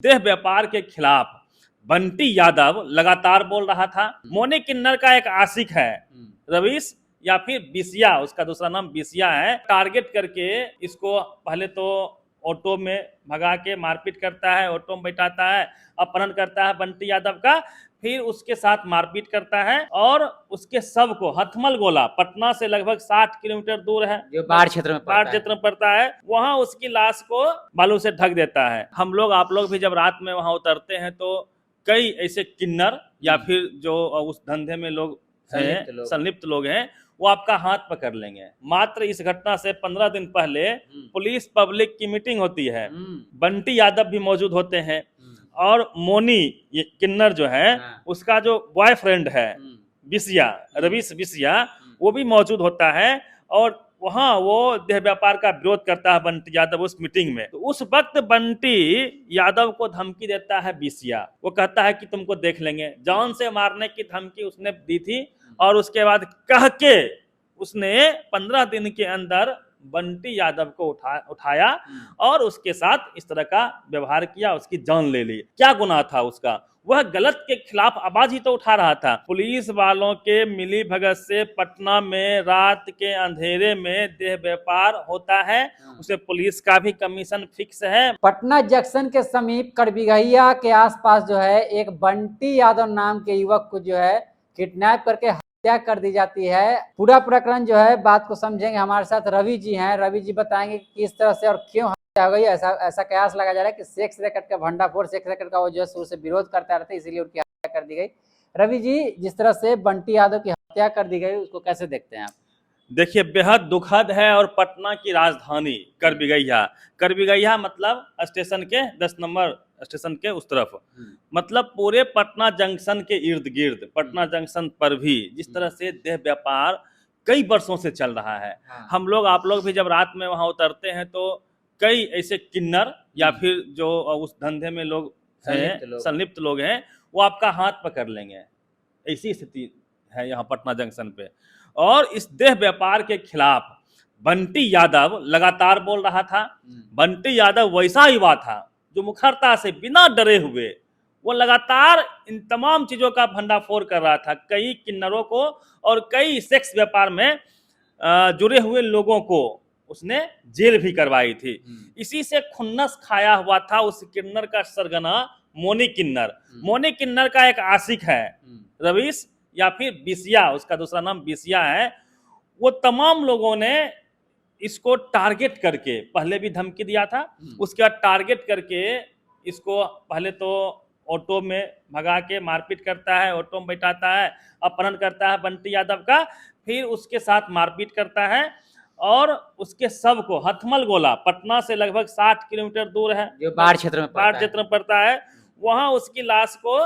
देह व्यापार के खिलाफ बंटी यादव लगातार बोल रहा था। मोनी किन्नर का एक आशिक है रवीश या फिर बिसिया, उसका दूसरा नाम बिसिया है। टारगेट करके इसको पहले तो ऑटो में भगा के मारपीट करता है, ऑटो में बैठाता है, अपहरण करता है बंटी यादव का, फिर उसके साथ मारपीट करता है और उसके शव को हथमल गोला, पटना से लगभग 60 किलोमीटर दूर है, जो बाढ़ क्षेत्र में पड़ता है, वहां उसकी लाश को बालू से ढक देता है। हम लोग आप लोग भी जब रात में वहां उतरते हैं तो कई ऐसे किन्नर या फिर जो उस धंधे में लोग संलिप्त लोग हैं, वो आपका हाथ पकड़ लेंगे। मात्र इस घटना से 15 दिन पहले पुलिस पब्लिक की मीटिंग होती है, बंटी यादव भी मौजूद होते हैं और मोनी ये किन्नर जो है उसका जो बॉयफ्रेंड है बिसिया, रवीश बिसिया, वो भी मौजूद होता है और वहां वो देह व्यापार का विरोध करता है बंटी यादव उस मीटिंग में। तो उस वक्त बंटी यादव को धमकी देता है बिसिया, वो कहता है कि तुमको देख लेंगे, जान से मारने की धमकी उसने दी थी और उसके बाद कह के उसने 15 दिन के अंदर बंटी यादव को उठाया और उसके साथ इस तरह का व्यवहार किया, उसकी जान ले ली। क्या गुनाह था उसका? वह गलत के खिलाफ आवाज ही तो उठा रहा था। पुलिस वालों के मिली भगत से पटना में रात के अंधेरे में देह व्यापार होता है, उसे पुलिस का भी कमीशन फिक्स है। पटना जंक्शन के समीप करबिगहिया के आसपास जो है एक बंटी यादव नाम के युवक को जो है किडनैप करके हत्या कर दी जाती है। पूरा प्रकरण जो है, बात को समझेंगे। हमारे साथ रवि जी हैं, रवि जी बताएंगे कि किस तरह से और क्यों हत्या हो गई। ऐसा कयास लगाया जा रहा है कि सेक्स रैकेट का भंडाफोड़, सेक्स रैकेट का वो जो है शुरू से विरोध करता रहता है, इसीलिए उनकी हत्या कर दी गई। रवि जी, जिस तरह से बंटी यादव की हत्या कर दी गई उसको कैसे देखते हैं आप? देखिए, बेहद दुखद है और पटना की राजधानी करबिगहिया मतलब स्टेशन के 10 नंबर स्टेशन के उस तरफ, मतलब पूरे पटना जंक्शन के इर्द गिर्द, पटना जंक्शन पर भी जिस तरह से देह व्यापार कई वर्षों से चल रहा है। हम लोग आप लोग भी जब रात में वहां उतरते हैं तो कई ऐसे किन्नर या फिर जो उस धंधे में लोग संलिप्त लोग हैं, वो आपका हाथ पकड़ लेंगे। ऐसी स्थिति है यहाँ पटना जंक्शन पे। और इस देह व्यापार के खिलाफ बंटी यादव लगातार बोल रहा था। बंटी यादव वैसा युवा था जो मुखरता से बिना डरे हुए वो लगातार इन तमाम चीजों का भंडाफोड़ कर रहा था। कई किन्नरों को और कई सेक्स व्यापार में जुड़े हुए लोगों को उसने जेल भी करवाई थी। इसी से खुन्नस खाया हुआ था उस किन्नर का सरगना मोनी किन्नर का एक आशिक है रवीश या फिर बिसिया, उसका दूसरा नाम बिसिया है। वो तमाम लोगों ने इसको टारगेट करके पहले भी धमकी दिया था, उसके बाद टारगेट करके इसको पहले तो ऑटो में भगा के मारपीट करता है, ऑटो में बैठाता है, अपहरण करता है बंटी यादव का, फिर उसके साथ मारपीट करता है और उसके शव को हथमल गोला, पटना से लगभग 60 किलोमीटर दूर है, जो बाढ़ क्षेत्र में पड़ता है, वहां उसकी लाश को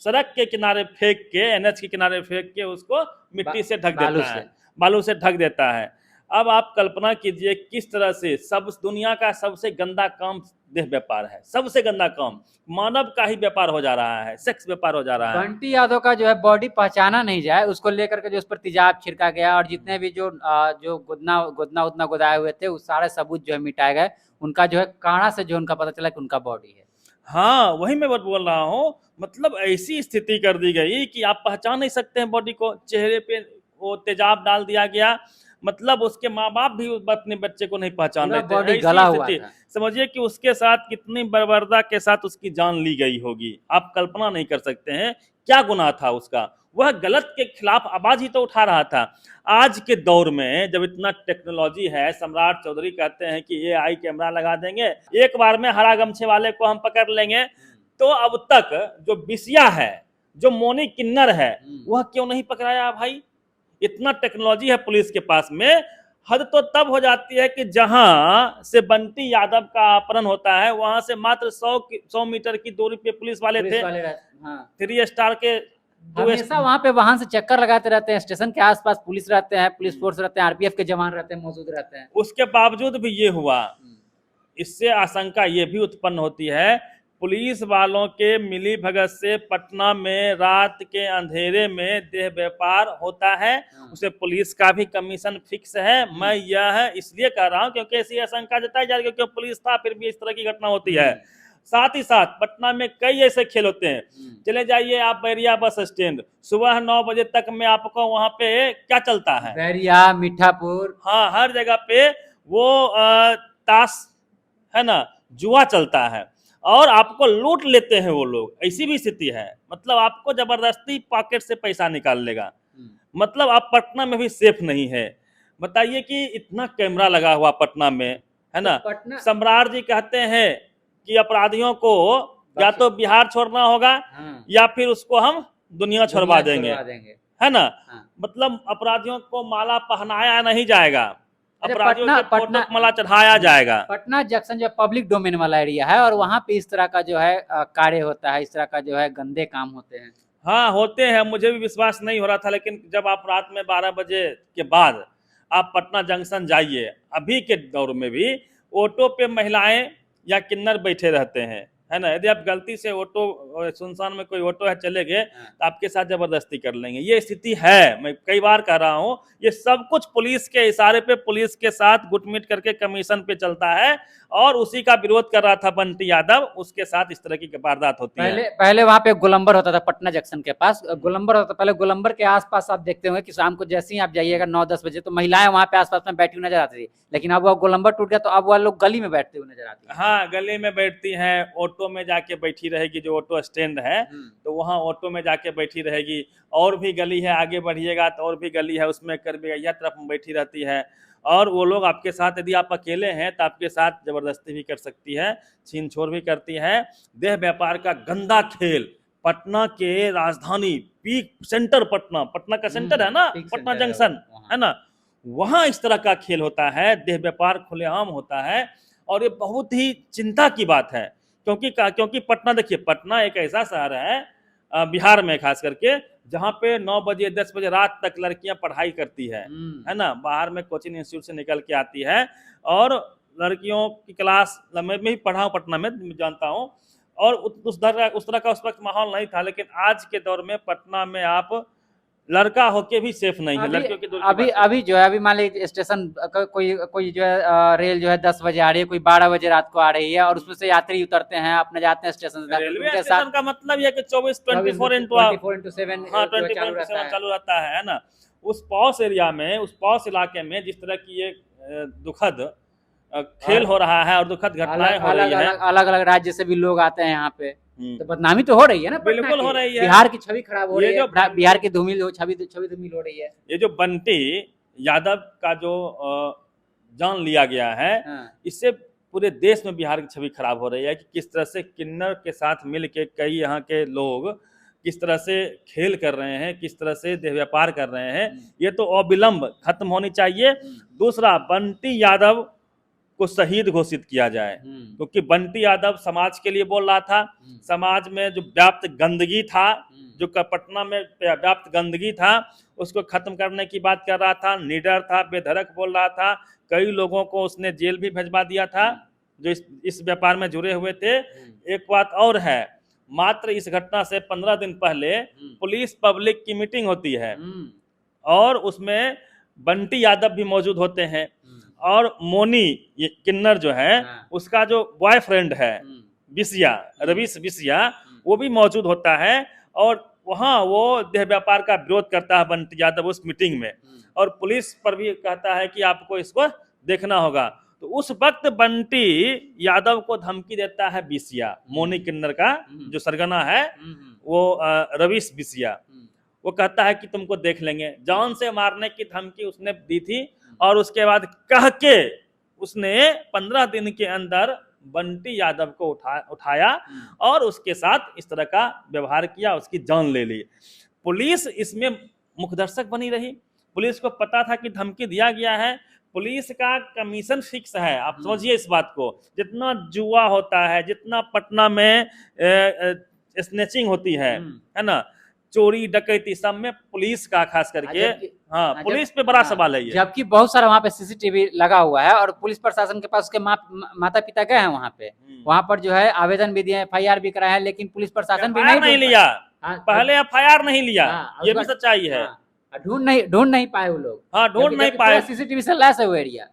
सड़क के किनारे फेंक के, एनएच के किनारे फेंक के उसको मिट्टी से ढक देता है, बालू से ढक देता है। अब आप कल्पना कीजिए किस तरह से सब दुनिया का सबसे गंदा काम देह व्यापार है, सबसे गंदा काम, मानव का ही व्यापार हो जा रहा है, सेक्स व्यापार हो जा रहा है। बंटी यादव का जो है बॉडी पहचाना नहीं जाए, उसको लेकर के जो उस पर तेजाब छिड़का गया और जितने भी जो गुदना गुदाए हुए थे उस सारे सबूत जो है मिटाए गए। उनका जो है काढ़ा से जो उनका पता चला कि उनका बॉडी है। हाँ, वही मैं बोल रहा हूँ, मतलब ऐसी स्थिति कर दी गई कि आप पहचान नहीं सकते हैं बॉडी को। चेहरे पे वो तेजाब डाल दिया गया, मतलब उसके माँ बाप भी अपने बच्चे को नहीं पहचान रहे थे। गला हुआ था। समझिए कि उसके साथ कितनी बर्बरता के साथ उसकी जान ली गई होगी, आप कल्पना नहीं कर सकते हैं क्या गुनाह था उसका। वह गलत के खिलाफ आवाज ही तो उठा रहा था। आज के दौर में जब इतना टेक्नोलॉजी है, सम्राट चौधरी कहते हैं कि AI कैमरा लगा देंगे, एक बार में हरा गमछे वाले को हम पकड़ लेंगे, तो अब तक जो बिसिया है, जो मोनी किन्नर है, वह क्यों नहीं पकड़ाया भाई? इतना टेक्नोलॉजी है पुलिस के पास में। हद तो तब हो जाती है कि जहां से बंटी यादव का अपहरण होता है वहां से मात्र 100 मीटर की दूरी पे पुलिस वाले थे। 3 स्टार के हमेशा वहां पे वाहन से चक्कर लगाते रहते हैं, स्टेशन के आसपास पुलिस रहते हैं, पुलिस फोर्स रहते हैं, RPF के जवान रहते हैं, मौजूद रहते हैं। उसके बावजूद भी ये हुआ। इससे आशंका ये भी उत्पन्न होती है पुलिस वालों के मिली भगत से पटना में रात के अंधेरे में देह व्यापार होता है, उसे पुलिस का भी कमीशन फिक्स है। मैं यह इसलिए कह रहा हूं क्योंकि ऐसी आशंका जताई जा रही है, क्योंकि पुलिस था फिर भी इस तरह की घटना होती है। साथ ही साथ पटना में कई ऐसे खेल होते हैं। चले जाइए आप बैरिया बस स्टैंड, सुबह 9 बजे तक में आपको वहां पे क्या चलता है, बैरिया, मीठापुर, हाँ हर जगह पे वो ताश है ना, जुआ चलता है और आपको लूट लेते हैं वो लोग। ऐसी भी स्थिति है, मतलब आपको जबरदस्ती पॉकेट से पैसा निकाल लेगा। मतलब आप पटना में भी सेफ नहीं है। बताइए कि इतना कैमरा लगा हुआ पटना में है ना। तो पटना सम्राट जी कहते हैं कि अपराधियों को या तो बिहार छोड़ना होगा हाँ, या फिर उसको हम दुनिया छोड़वा देंगे, है ना। हाँ। मतलब अपराधियों को माला पहनाया नहीं जाएगा, अरे अपराधियों पटना के फोटो पटना को माला चढ़ाया जाएगा। पटना जंक्शन जो पब्लिक डोमेन वाला एरिया है और वहाँ पे इस तरह का जो है कार्य होता है, इस तरह का जो है गंदे काम होते हैं। हाँ होते हैं, मुझे भी विश्वास नहीं हो रहा था, लेकिन जब आप रात में 12 बजे के बाद आप पटना जंक्शन जाइए, अभी के दौर में भी ऑटो पे महिलाएं या किन्नर बैठे रहते हैं, है ना। यदि आप गलती से ऑटो, सुनसान में कोई ऑटो है चले गए तो आपके साथ जबरदस्ती कर लेंगे। ये स्थिति है, मैं कई बार कह रहा हूँ, ये सब कुछ पुलिस के इशारे पे, पुलिस के साथ गुटमिट करके कमीशन पे चलता है और उसी का विरोध कर रहा था बंटी यादव, उसके साथ इस तरह की वारदात होती है। पहले वहाँ पे गोलंबर होता था पटना जंक्शन के पास, गोलंबर होता था पहले। गोलंबर के आसपास आप देखते होंगे कि शाम को जैसे ही आप जाइएगा 9-10 बजे तो महिलाएं वहाँ पे आसपास में बैठी हुई नजर आती थी, लेकिन अब वो गोलंबर टूट गया तो अब वह लोग गली में बैठते हुए नजर आती है। हाँ गली में बैठती हैं, ऑटो में जाके बैठी रहेगी, जो ऑटो स्टैंड है तो वहाँ ऑटो में जाके बैठी रहेगी। और भी गली है, आगे बढ़िएगा तो और भी गली है, उसमें करबिगैया तरफ में बैठी रहती है। और वो लोग आपके साथ, यदि आप अकेले हैं तो आपके साथ जबरदस्ती भी कर सकती है, छीन छोड़ भी करती है। देह व्यापार का गंदा खेल पटना के राजधानी पीक सेंटर, पटना का सेंटर है ना, पटना जंक्शन है ना, वहाँ इस तरह का खेल होता है, देह व्यापार खुलेआम होता है। और ये बहुत ही चिंता की बात है, क्योंकि पटना, देखिए पटना एक ऐसा शहर है बिहार में खास करके, जहाँ पे 9 बजे 10 बजे रात तक लड़कियां पढ़ाई करती है ना, बाहर में कोचिंग इंस्टीट्यूट से निकल के आती है और लड़कियों की क्लास, मैं भी पढ़ा हूँ पटना में, जानता हूँ। और उस तरह का उस वक्त माहौल नहीं था, लेकिन आज के दौर में पटना में आप लड़का होके भी सेफ नहीं है, लड़कियों की दूर की बात है। अभी जो है, अभी मान लीजिए स्टेशन कोई जो है रेल जो है 10 बजे आ रही है, कोई 12 बजे रात को आ रही है और उसमें से यात्री उतरते हैं, अपने जाते हैं स्टेशन से। रेलवे स्टेशन का मतलब ये कि 24/7 हाँ 24/7 चालू रहता है ना। उस पॉश एरिया में, उस पॉश इलाके में जिस तरह की ये दुखद खेल हो रहा है और दुखद घटनाएं हो रही है, अलग अलग राज्य से भी लोग आते हैं यहाँ पे, तो बदनामी तो हो रही है ना, बिल्कुल हो रही है। बिहार की छवि खराब हो रही है, बिहार की छवि धूमिल हो रही है। ये जो बंटी यादव का जो जान लिया गया है, इससे पूरे देश में बिहार की छवि खराब हो रही है कि किस तरह से किन्नर के साथ मिल के कई यहाँ के लोग किस तरह से खेल कर रहे हैं, किस तरह से देह व्यापार कर रहे हैं। ये तो अविलंब खत्म होनी चाहिए। दूसरा, बंटी यादव को शहीद घोषित किया जाए, क्योंकि बंटी यादव समाज के लिए बोल रहा था। समाज में जो व्याप्त गंदगी था, जो पटना में व्याप्त गंदगी था, उसको खत्म करने की बात कर रहा था। निडर था, बेधड़क बोल रहा था। कई लोगों को उसने जेल भी भिजवा दिया था जो इस व्यापार में जुड़े हुए थे। एक बात और है, मात्र इस घटना से 15 दिन पहले पुलिस पब्लिक की मीटिंग होती है और उसमें बंटी यादव भी मौजूद होते हैं और मोनी ये किन्नर जो है उसका जो बॉयफ्रेंड है बिसिया, रवीश बिसिया, वो भी मौजूद होता है और वहाँ वो देह व्यापार का विरोध करता है बंटी यादव उस मीटिंग में, और पुलिस पर भी कहता है कि आपको इसको देखना होगा। तो उस वक्त बंटी यादव को धमकी देता है बिसिया, मोनी किन्नर का जो सरगना है वो रवीश बिसिया। वो कहता है कि तुमको देख लेंगे, जान से मारने की धमकी उसने दी थी। और उसके बाद कह के उसने 15 दिन के अंदर बंटी यादव को उठाया और उसके साथ इस तरह का व्यवहार किया, उसकी जान ले ली। पुलिस इसमें मुखदर्शक बनी रही। पुलिस को पता था कि धमकी दिया गया है। पुलिस का कमीशन फिक्स है, आप समझिए इस बात को। जितना जुआ होता है, जितना पटना में स्नेचिंग होती है ना, चोरी डकैती, सब में पुलिस का खास करके पुलिस पे बड़ा सवाल है ये। जबकि बहुत सारा वहाँ पे सीसीटीवी लगा हुआ है और पुलिस प्रशासन के पास उसके माता पिता गए हैं वहाँ पे, वहाँ पर जो है आवेदन भी दिए, FIR भी कराया है, लेकिन पुलिस प्रशासन भी नहीं लिया। पहले FIR नहीं लिया, ये भी सच्चाई है। ढूंढ नहीं पाए वो लोग। हाँ, ढूंढ नहीं पाए। सीसीटीवी से लैस है वो एरिया।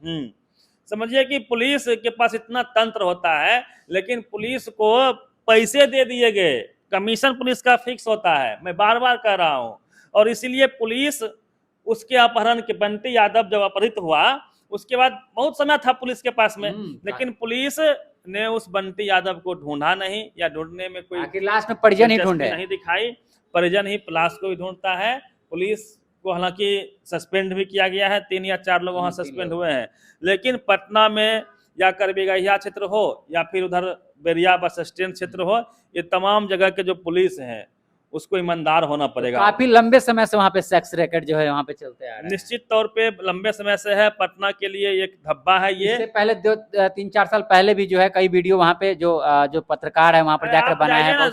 समझिए कि पुलिस के पास इतना तंत्र होता है, लेकिन पुलिस को पैसे दे दिए गए, कमीशन पुलिस का फिक्स होता है, मैं बार बार कह रहा हूं। और इसीलिए पुलिस उसके अपहरण के, बंटी यादव जब अपहरित हुआ उसके बाद बहुत समय था पुलिस के पास में, लेकिन पुलिस ने उस बंटी यादव को ढूंढा नहीं, या ढूंढने में कोई आखिर लास्ट में परिजन ही ढूंढे, नहीं दिखाई। परिजन ही लाश को भी ढूंढता है। पुलिस को हालांकि सस्पेंड भी किया गया है, 3 या 4 लोग वहां सस्पेंड हुए हैं, लेकिन पटना में या करबिगहिया क्षेत्र हो या फिर उधर बेरिया बस स्टैंड क्षेत्र हो, ये तमाम जगह के जो पुलिस हैं उसको ईमानदार होना पड़ेगा। काफी लंबे समय से वहाँ पे सेक्स रैकेट जो है वहाँ पे चलते आ रहा है। निश्चित तौर पे लंबे समय से है, पटना के लिए एक धब्बा है ये। इससे पहले 3-4 साल पहले भी जो है कई वीडियो वहाँ पे जो पत्रकार है वहाँ पर जाकर बनाए हैं,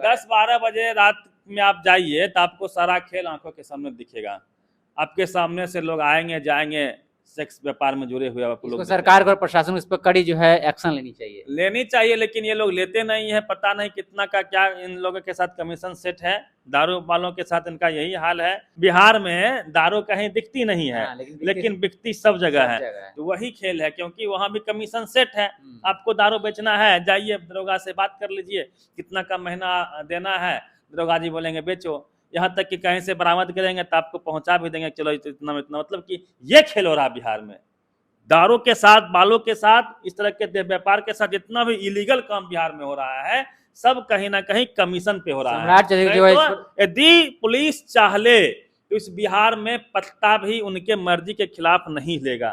10-12 बजे रात में आप जाइए तो आपको सारा खेल आंखों के सामने दिखेगा। आपके सामने से लोग आएंगे जाएंगे, सेक्स व्यापार में जुड़े हुए लोग। सरकार और प्रशासन इस पर कड़ी जो है एक्शन लेनी चाहिए, लेकिन ये लोग लेते नहीं है। पता नहीं कितना का क्या इन लोगों के साथ कमीशन सेट है। दारू वालों के साथ इनका यही हाल है। बिहार में दारू कहीं दिखती नहीं है, लेकिन बिकती सब जगह है। तो वही खेल है, क्योंकि वहां भी कमीशन सेट है। आपको दारू बेचना है, जाइए दरोगा से बात कर लीजिए, कितना का महीना देना है, दरोगा जी बोलेंगे बेचो। यहाँ तक कि कहीं से बरामद करेंगे तो आपको पहुंचा भी देंगे, चलो इतना इतना। मतलब कि ये खेल हो रहा है बिहार में, दारू के साथ, बालों के साथ, इस तरह के व्यापार के साथ जितना भी इलीगल काम बिहार में हो रहा है, सब कहीं ना कहीं कमीशन पे हो रहा है। तो यदि पुलिस चाहले तो इस बिहार में पत्ता भी उनके मर्जी के खिलाफ नहीं लेगा।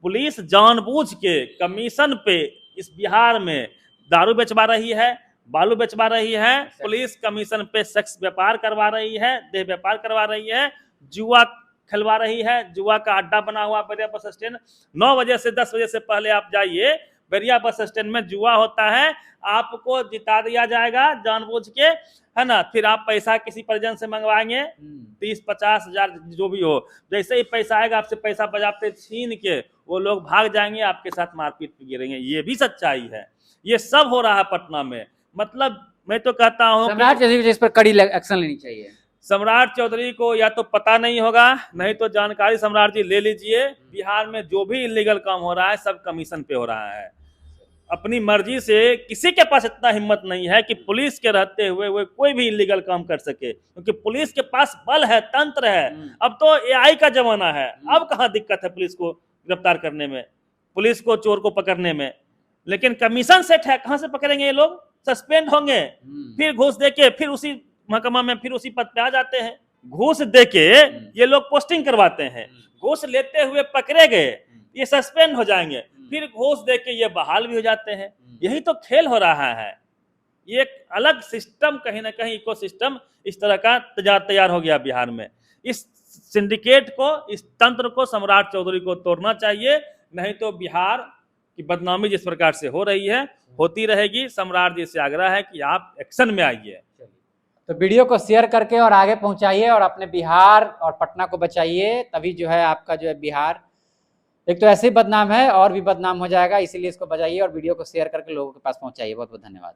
पुलिस जानबूझ के कमीशन पे इस बिहार में दारू बेचवा रही है, बालू बेचवा रही है, पुलिस कमीशन पे सेक्स व्यापार करवा रही है, देह व्यापार करवा रही है, जुआ खिलवा रही है। जुआ का अड्डा बना हुआ बेरिया बस स्टैंड। 9 बजे से 10 बजे से पहले आप जाइए, बेरिया बस स्टैंड में जुआ होता है, आपको जिता दिया जाएगा जानबूझ के, है ना। फिर आप पैसा किसी परिजन से मंगवाएंगे, 30-50 हजार जो भी हो, जैसे ही पैसा आएगा आपसे पैसा बजाते छीन के वो लोग भाग जाएंगे, आपके साथ मारपीट पे गिरेंगे। ये भी सच्चाई है, ये सब हो रहा है पटना में। मतलब मैं तो कहता हूँ सम्राट चौधरी इस पर कड़ी एक्शन लेनी चाहिए। सम्राट चौधरी को या तो पता नहीं होगा, नहीं तो जानकारी सम्राट जी ले लीजिए। बिहार में जो भी इलीगल काम हो रहा है सब कमीशन पे हो रहा है। अपनी मर्जी से किसी के पास इतना हिम्मत नहीं है कि पुलिस के रहते हुए वो कोई भी इलीगल काम कर सके, क्योंकि पुलिस के पास बल है, तंत्र है। अब तो AI का जमाना है, अब कहाँ दिक्कत है पुलिस को गिरफ्तार करने में, पुलिस को चोर को पकड़ने में। लेकिन कमीशन सेट है, कहाँ से पकड़ेंगे ये लोग? सस्पेंड होंगे, फिर घूस देके फिर उसी महकमा में फिर उसी पद पे आ जाते हैं। घूस देके ये लोग पोस्टिंग करवाते हैं, घूस लेते हुए पकड़े गए, ये सस्पेंड हो जाएंगे, फिर घूस देके ये बहाल भी हो जाते हैं। यही तो खेल हो रहा है। ये एक अलग सिस्टम, कहीं ना कहीं इकोसिस्टम इस तरह का तैयार हो गया बिहार में। इस सिंडिकेट को, इस तंत्र को सम्राट चौधरी को तोड़ना चाहिए, नहीं तो बिहार की बदनामी जिस प्रकार से हो रही है होती रहेगी। सम्राट जी से आग्रह है कि आप एक्शन में आइए। तो वीडियो को शेयर करके और आगे पहुंचाइए और अपने बिहार और पटना को बचाइए, तभी जो है आपका जो है बिहार एक तो ऐसे ही बदनाम है और भी बदनाम हो जाएगा। इसीलिए इसको बचाइए और वीडियो को शेयर करके लोगों के पास पहुंचाइए। बहुत बहुत धन्यवाद।